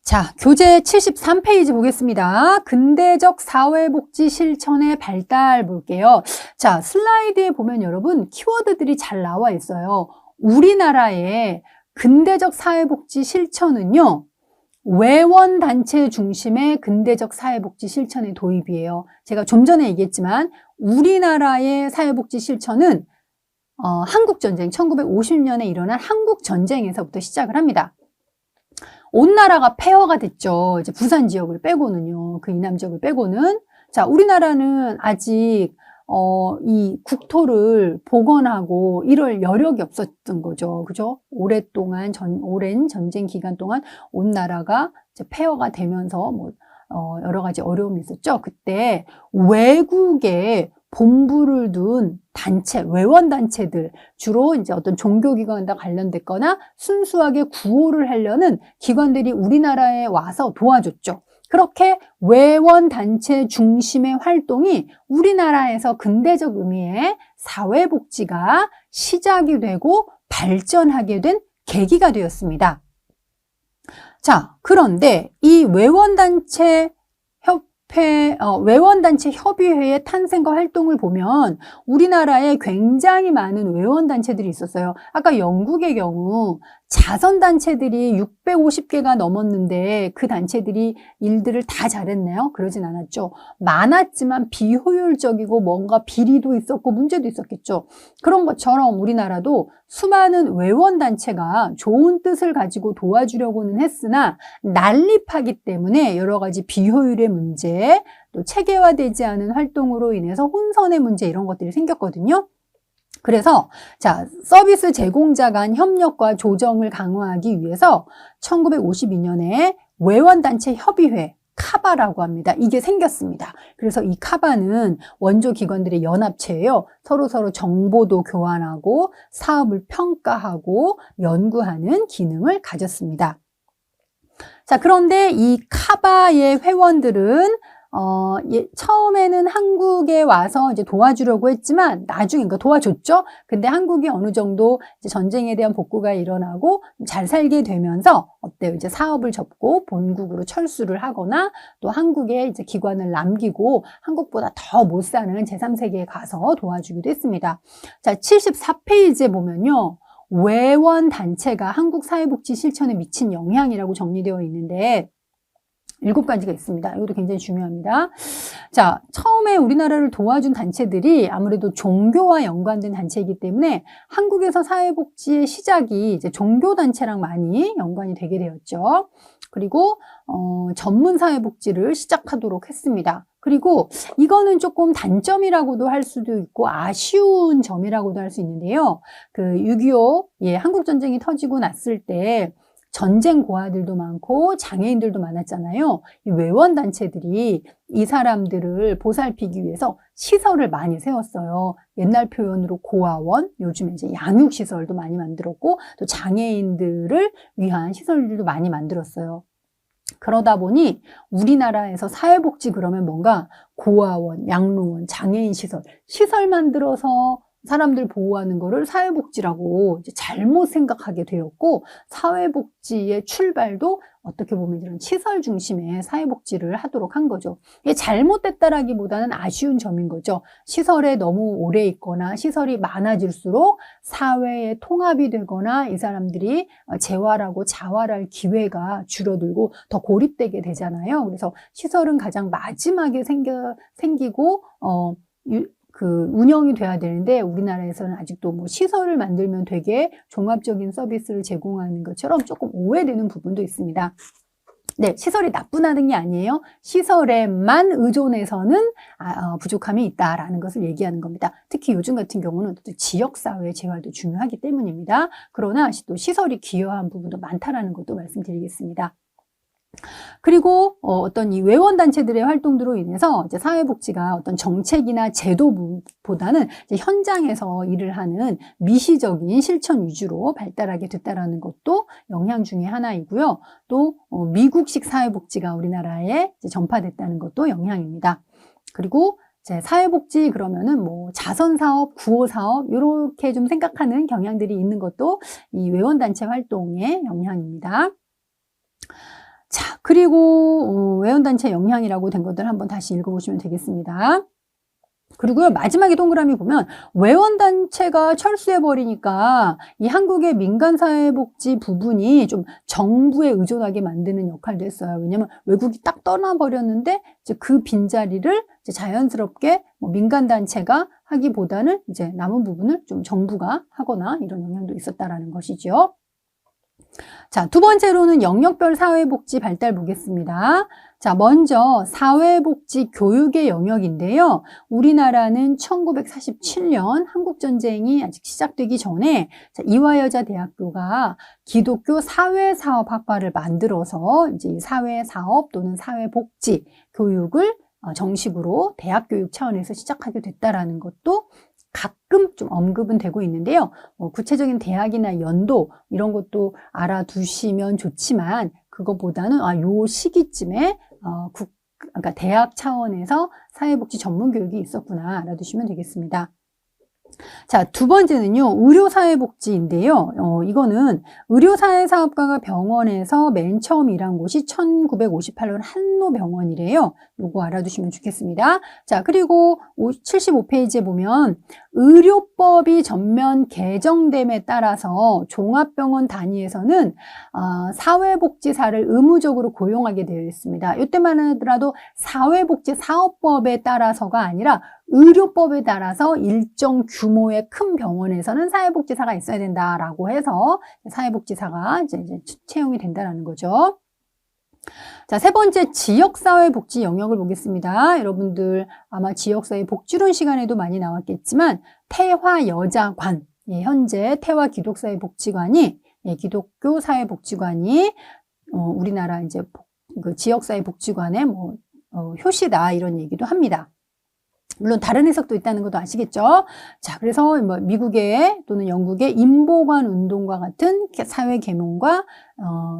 자, 교재 73페이지 보겠습니다. 근대적 사회복지 실천의 발달 볼게요. 자, 슬라이드에 보면 여러분 키워드들이 잘 나와 있어요. 우리나라의 근대적 사회복지 실천은요. 외원단체 중심의 근대적 사회복지 실천의 도입이에요. 제가 좀 전에 얘기했지만 우리나라의 사회복지 실천은 한국전쟁, 1950년에 일어난 한국전쟁에서부터 시작을 합니다. 온 나라가 폐허가 됐죠. 이제 부산 지역을 빼고는요. 그 이남 지역을 빼고는. 자, 우리나라는 아직 이 국토를 복원하고 이럴 여력이 없었던 거죠. 그죠? 오랫동안 오랜 전쟁 기간 동안 온 나라가 이제 폐허가 되면서 여러 가지 어려움이 있었죠. 그때 외국에 본부를 둔 단체, 외원단체들, 주로 이제 어떤 종교기관과 관련됐거나 순수하게 구호를 하려는 기관들이 우리나라에 와서 도와줬죠. 그렇게 외원단체 중심의 활동이 우리나라에서 근대적 의미의 사회복지가 시작이 되고 발전하게 된 계기가 되었습니다. 자, 그런데 이 외원단체 협의회의 탄생과 활동을 보면 우리나라에 굉장히 많은 외원단체들이 있었어요. 아까 영국의 경우 자선단체들이 650개가 넘었는데 그 단체들이 일들을 다 잘했나요? 그러진 않았죠. 많았지만 비효율적이고 뭔가 비리도 있었고 문제도 있었겠죠. 그런 것처럼 우리나라도 수많은 외원단체가 좋은 뜻을 가지고 도와주려고는 했으나 난립하기 때문에 여러 가지 비효율의 문제, 또 체계화되지 않은 활동으로 인해서 혼선의 문제 이런 것들이 생겼거든요. 그래서 자, 서비스 제공자 간 협력과 조정을 강화하기 위해서 1952년에 외원단체 협의회 카바라고 합니다. 이게 생겼습니다. 그래서 이 카바는 원조 기관들의 연합체예요. 서로 정보도 교환하고 사업을 평가하고 연구하는 기능을 가졌습니다. 자, 그런데 이 카바의 회원들은 처음에는 한국에 와서 이제 도와주려고 했지만 나중에 그러니까 도와줬죠. 근데 한국이 어느 정도 이제 전쟁에 대한 복구가 일어나고 잘 살게 되면서 어때요? 이제 사업을 접고 본국으로 철수를 하거나 또 한국에 이제 기관을 남기고 한국보다 더 못 사는 제3세계에 가서 도와주기도 했습니다. 자, 74페이지에 보면요. 외원 단체가 한국 사회복지 실천에 미친 영향이라고 정리되어 있는데 7가지가 있습니다. 이것도 굉장히 중요합니다. 자, 처음에 우리나라를 도와준 단체들이 아무래도 종교와 연관된 단체이기 때문에 한국에서 사회복지의 시작이 이제 종교단체랑 많이 연관이 되게 되었죠. 그리고 전문 사회복지를 시작하도록 했습니다. 그리고 이거는 조금 단점이라고도 할 수도 있고 아쉬운 점이라고도 할 수 있는데요. 그 6.25 한국전쟁이 터지고 났을 때 전쟁 고아들도 많고 장애인들도 많았잖아요. 이 외원단체들이 이 사람들을 보살피기 위해서 시설을 많이 세웠어요. 옛날 표현으로 고아원, 요즘에 이제 양육시설도 많이 만들었고 또 장애인들을 위한 시설들도 많이 만들었어요. 그러다 보니 우리나라에서 사회복지 그러면 뭔가 고아원, 양로원, 장애인 시설 만들어서 사람들 보호하는 거를 사회복지라고 이제 잘못 생각하게 되었고 사회복지의 출발도 어떻게 보면 이런 시설 중심의 사회복지를 하도록 한 거죠. 이게 잘못됐다라기보다는 아쉬운 점인 거죠. 시설에 너무 오래 있거나 시설이 많아질수록 사회에 통합이 되거나 이 사람들이 재활하고 자활할 기회가 줄어들고 더 고립되게 되잖아요. 그래서 시설은 가장 마지막에 생기고 운영이 돼야 되는데 우리나라에서는 아직도 뭐 시설을 만들면 되게 종합적인 서비스를 제공하는 것처럼 조금 오해되는 부분도 있습니다. 네, 시설이 나쁘다는 게 아니에요. 시설에만 의존해서는 부족함이 있다라는 것을 얘기하는 겁니다. 특히 요즘 같은 경우는 또 지역사회 재활도 중요하기 때문입니다. 그러나 또 시설이 기여한 부분도 많다라는 것도 말씀드리겠습니다. 그리고 어떤 이 외원단체들의 활동들로 인해서 이제 사회복지가 어떤 정책이나 제도보다는 이제 현장에서 일을 하는 미시적인 실천 위주로 발달하게 됐다라는 것도 영향 중에 하나이고요. 또 미국식 사회복지가 우리나라에 이제 전파됐다는 것도 영향입니다. 그리고 이제 사회복지 그러면은 뭐 자선사업, 구호사업 이렇게 좀 생각하는 경향들이 있는 것도 이 외원단체 활동의 영향입니다. 자, 그리고 외원단체 영향이라고 된 것들 한번 다시 읽어보시면 되겠습니다. 그리고요, 마지막에 동그라미 보면 외원단체가 철수해버리니까 이 한국의 민간사회복지 부분이 좀 정부에 의존하게 만드는 역할도 했어요. 왜냐면 외국이 딱 떠나버렸는데 이제 그 빈자리를 이제 자연스럽게 민간단체가 하기보다는 이제 남은 부분을 좀 정부가 하거나 이런 영향도 있었다라는 것이죠. 자, 두 번째로는 영역별 사회복지 발달 보겠습니다. 자, 먼저 사회복지 교육의 영역인데요. 우리나라는 1947년 한국전쟁이 아직 시작되기 전에 이화여자대학교가 기독교 사회사업학과를 만들어서 이제 이 사회사업 또는 사회복지 교육을 정식으로 대학교육 차원에서 시작하게 됐다라는 것도 가끔 좀 언급은 되고 있는데요. 구체적인 대학이나 연도 이런 것도 알아두시면 좋지만 그것보다는 요 시기쯤에 그러니까 대학 차원에서 사회복지 전문 교육이 있었구나 알아두시면 되겠습니다. 자, 두 번째는요, 의료사회복지인데요. 이거는 의료사회사업가가 병원에서 맨 처음 일한 곳이 1958년 한노병원이래요. 요거 알아두시면 좋겠습니다. 자, 그리고 75페이지에 보면 의료법이 전면 개정됨에 따라서 종합병원 단위에서는 사회복지사를 의무적으로 고용하게 되어 있습니다. 이때만 하더라도 사회복지사업법에 따라서가 아니라 의료법에 따라서 일정 규모의 큰 병원에서는 사회복지사가 있어야 된다라고 해서 사회복지사가 이제 채용이 된다라는 거죠. 자, 세 번째 지역사회복지 영역을 보겠습니다. 여러분들 아마 지역사회 복지론 시간에도 많이 나왔겠지만 태화여자관, 현재 태화기독사회복지관이 기독교 사회복지관이 우리나라 이제 그 지역사회복지관의 효시다 이런 얘기도 합니다. 물론 다른 해석도 있다는 것도 아시겠죠? 자, 그래서 미국의 또는 영국의 인보관 운동과 같은 사회 계몽과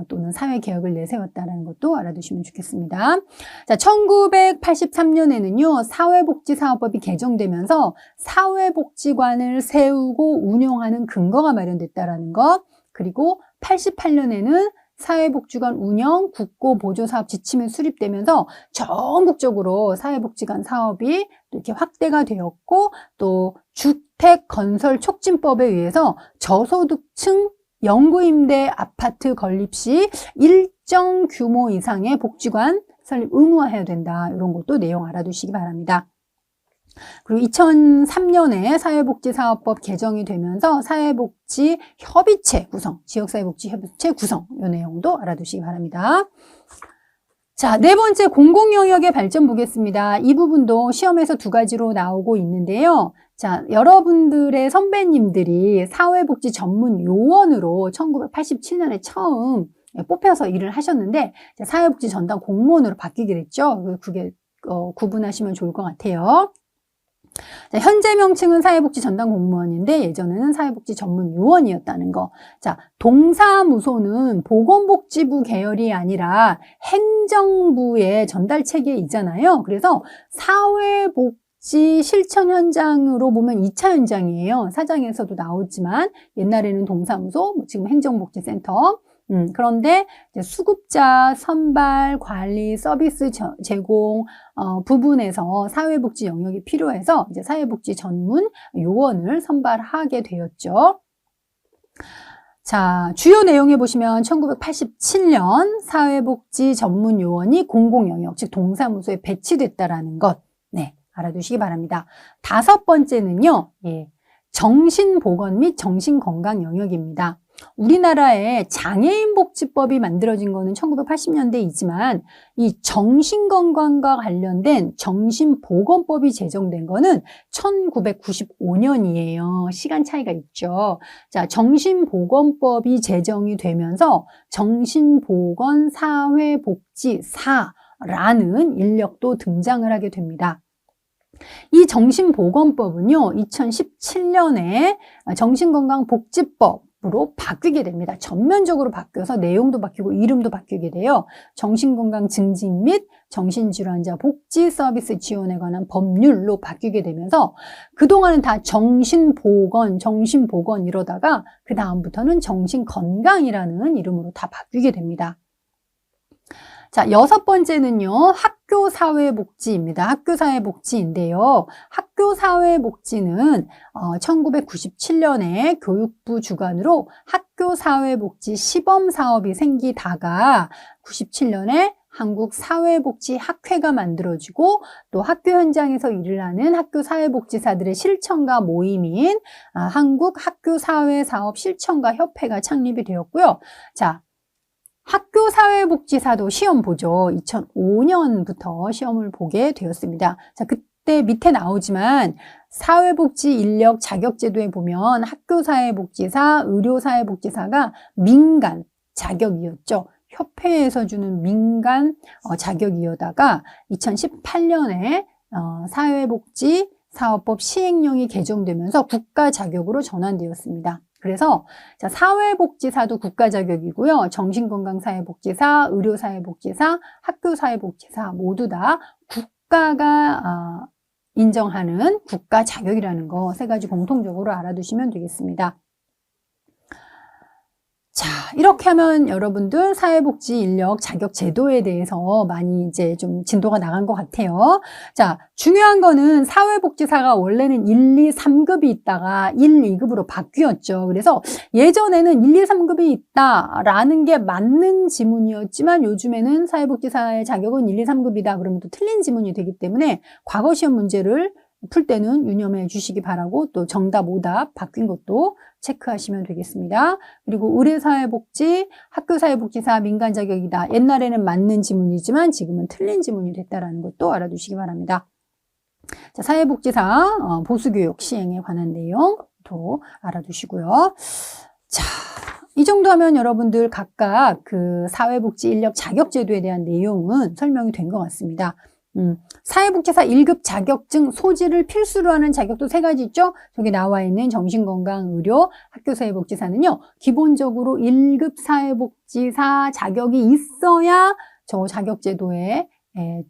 또는 사회 개혁을 내세웠다는 것도 알아두시면 좋겠습니다. 자, 1983년에는요, 사회복지사업법이 개정되면서 사회복지관을 세우고 운영하는 근거가 마련됐다라는 것, 그리고 88년에는 사회복지관 운영, 국고 보조 사업 지침이 수립되면서 전국적으로 사회복지관 사업이 이렇게 확대가 되었고, 또 주택 건설 촉진법에 의해서 저소득층 영구임대 아파트 건립 시 일정 규모 이상의 복지관 설립 의무화해야 된다. 이런 것도 내용 알아두시기 바랍니다. 그리고 2003년에 사회복지사업법 개정이 되면서 사회복지협의체 구성, 지역사회복지협의체 구성 이 내용도 알아두시기 바랍니다. 자, 네 번째 공공영역의 발전 보겠습니다. 이 부분도 시험에서 두 가지로 나오고 있는데요. 자, 여러분들의 선배님들이 사회복지 전문 요원으로 1987년에 처음 뽑혀서 일을 하셨는데 사회복지 전담 공무원으로 바뀌게 됐죠. 그게 구분하시면 좋을 것 같아요. 자, 현재 명칭은 사회복지 전담 공무원인데 예전에는 사회복지 전문 요원이었다는 거. 자, 동사무소는 보건복지부 계열이 아니라 행정부의 전달 체계에 있잖아요. 그래서 사회복지 실천 현장으로 보면 2차 현장이에요. 사장에서도 나오지만 옛날에는 동사무소, 지금 행정복지센터. 그런데 이제 수급자 선발, 관리, 서비스 제공 부분에서 사회복지 영역이 필요해서 이제 사회복지 전문 요원을 선발하게 되었죠. 자, 주요 내용에 보시면 1987년 사회복지 전문 요원이 공공영역, 즉 동사무소에 배치됐다라는 것, 네, 알아두시기 바랍니다. 다섯 번째는요, 정신보건 및 정신건강 영역입니다. 우리나라에 장애인복지법이 만들어진 거는 1980년대이지만 이 정신건강과 관련된 정신보건법이 제정된 거는 1995년이에요. 시간 차이가 있죠. 자, 정신보건법이 제정이 되면서 정신보건사회복지사라는 인력도 등장을 하게 됩니다. 이 정신보건법은요, 2017년에 정신건강복지법으로 바뀌게 됩니다. 전면적으로 바뀌어서 내용도 바뀌고 이름도 바뀌게 돼요. 정신건강 증진 및 정신질환자 복지 서비스 지원에 관한 법률로 바뀌게 되면서 그동안은 다 정신보건 이러다가 그 다음부터는 정신건강이라는 이름으로 다 바뀌게 됩니다. 자, 여섯 번째는요, 학교사회복지입니다. 학교사회복지인데요. 학교사회복지는 1997년에 교육부 주관으로 학교사회복지 시범사업이 생기다가 97년에 한국사회복지학회가 만들어지고 또 학교 현장에서 일을 하는 학교사회복지사들의 실천가 모임인 한국학교사회사업실천가협회가 창립이 되었고요. 자, 학교사회복지사도 시험 보죠. 2005년부터 시험을 보게 되었습니다. 자, 그때 밑에 나오지만 사회복지 인력 자격제도에 보면 학교사회복지사, 의료사회복지사가 민간 자격이었죠. 협회에서 주는 민간 자격이었다가 2018년에 사회복지 사업법 시행령이 개정되면서 국가 자격으로 전환되었습니다. 그래서 자, 사회복지사도 국가 자격이고요. 정신건강사회복지사, 의료사회복지사, 학교사회복지사 모두 다 국가가 인정하는 국가 자격이라는 거 세 가지 공통적으로 알아두시면 되겠습니다. 자, 이렇게 하면 여러분들 사회복지 인력 자격 제도에 대해서 많이 이제 좀 진도가 나간 것 같아요. 자, 중요한 거는 사회복지사가 원래는 1, 2, 3급이 있다가 1, 2급으로 바뀌었죠. 그래서 예전에는 1, 2, 3급이 있다라는 게 맞는 지문이었지만 요즘에는 사회복지사의 자격은 1, 2, 3급이다. 그러면 또 틀린 지문이 되기 때문에 과거 시험 문제를 풀 때는 유념해 주시기 바라고 또 정답, 오답 바뀐 것도 체크하시면 되겠습니다. 그리고 의료사회복지, 학교사회복지사 민간 자격이다. 옛날에는 맞는 지문이지만 지금은 틀린 지문이 됐다는 것도 알아두시기 바랍니다. 자, 사회복지사 보수교육 시행에 관한 내용도 알아두시고요. 자, 이 정도 하면 여러분들 각각 그 사회복지 인력 자격제도에 대한 내용은 설명이 된 것 같습니다. 사회복지사 1급 자격증 소지를 필수로 하는 자격도 세 가지 있죠? 저기 나와 있는 정신건강의료 학교사회복지사는요, 기본적으로 1급 사회복지사 자격이 있어야 저 자격제도에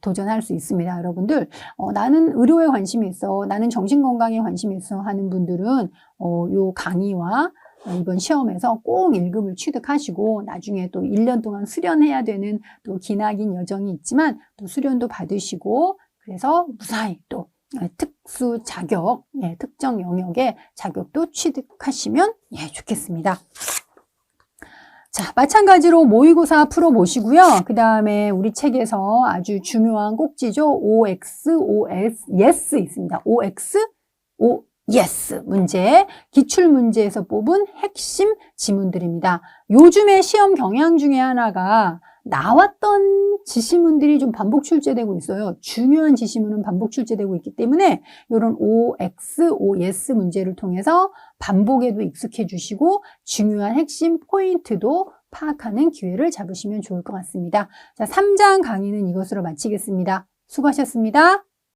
도전할 수 있습니다. 여러분들, 나는 의료에 관심이 있어, 나는 정신건강에 관심이 있어 하는 분들은 요 강의와 이번 시험에서 꼭 1급을 취득하시고 나중에 또 1년 동안 수련해야 되는 또 기나긴 여정이 있지만 또 수련도 받으시고 그래서 무사히 또 특수 자격, 특정 영역의 자격도 취득하시면 좋겠습니다. 자, 마찬가지로 모의고사 풀어보시고요. 그 다음에 우리 책에서 아주 중요한 꼭지죠. OX, OS, YES 있습니다. OX, O, yes 문제, 기출문제에서 뽑은 핵심 지문들입니다. 요즘에 시험 경향 중에 하나가 나왔던 지시문들이 좀 반복 출제되고 있어요. 중요한 지시문은 반복 출제되고 있기 때문에 이런 OX, OS 문제를 통해서 반복에도 익숙해 주시고 중요한 핵심 포인트도 파악하는 기회를 잡으시면 좋을 것 같습니다. 자, 3장 강의는 이것으로 마치겠습니다. 수고하셨습니다.